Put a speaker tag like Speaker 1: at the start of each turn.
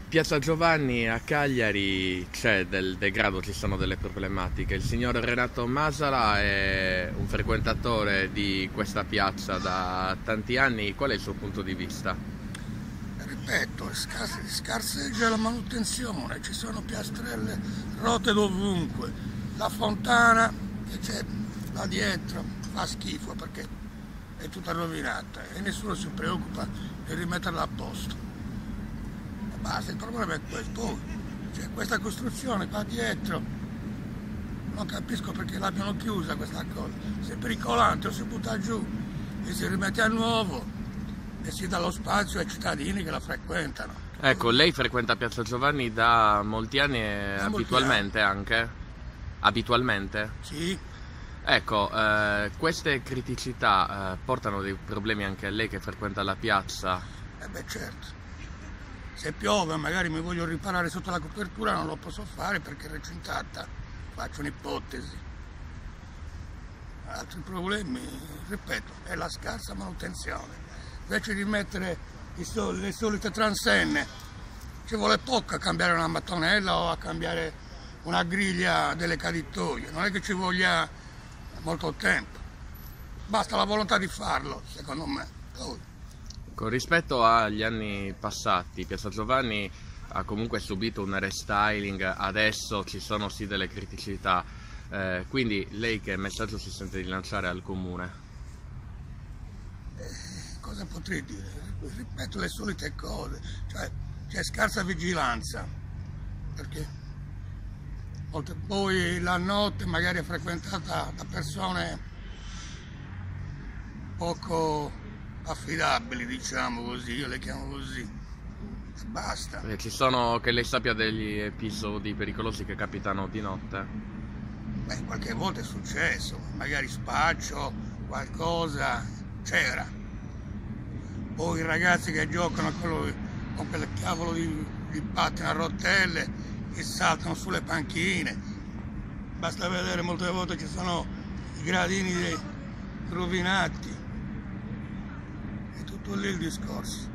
Speaker 1: Piazza Giovanni a Cagliari c'è del degrado, ci sono delle problematiche. Il signor Renato Masala è un frequentatore di questa piazza da tanti anni. Qual è il suo punto di vista?
Speaker 2: Ripeto, scarseggia la manutenzione, ci sono piastrelle rotte dovunque, la fontana che c'è là dietro fa schifo perché è tutta rovinata e nessuno si preoccupa di rimetterla a posto. E basta, il problema è questo. Poi c'è questa costruzione qua dietro, non capisco perché l'abbiano chiusa questa cosa, se è pericolante o si butta giù e si rimette a nuovo e si dà lo spazio ai cittadini che la frequentano.
Speaker 1: Ecco, lei frequenta Piazza Giovanni da molti anni e
Speaker 2: Da molti
Speaker 1: abitualmente anche? Abitualmente?
Speaker 2: Sì,
Speaker 1: Ecco, queste criticità portano dei problemi anche a lei che frequenta la piazza?
Speaker 2: e beh certo. Se piove magari mi voglio riparare sotto la copertura, non lo posso fare perché è recintata. Faccio un'ipotesi. Altri problemi, ripeto, è la scarsa manutenzione. Invece di mettere le solite transenne, ci vuole poco a cambiare una mattonella o a cambiare una griglia delle caditoie. Non è che ci voglia molto tempo. Basta la volontà di farlo, secondo me. Poi,
Speaker 1: Con rispetto agli anni passati, Piazza Giovanni ha comunque subito un restyling, adesso ci sono sì delle criticità, quindi lei che messaggio si sente di lanciare al comune?
Speaker 2: cosa potrei dire? Ripeto le solite cose, cioè c'è scarsa vigilanza, perché poi la notte magari è frequentata da persone poco affidabili, diciamo così, io le chiamo così, e basta.
Speaker 1: Ci sono, che lei sappia, degli episodi pericolosi che capitano di notte?
Speaker 2: Beh, qualche volta è successo, magari spaccio, qualcosa, c'era. Poi i ragazzi che giocano con quel cavolo di pattine a rotelle che saltano sulle panchine. Basta vedere, molte volte ci sono i gradini rovinati. È tutto lì il discorso.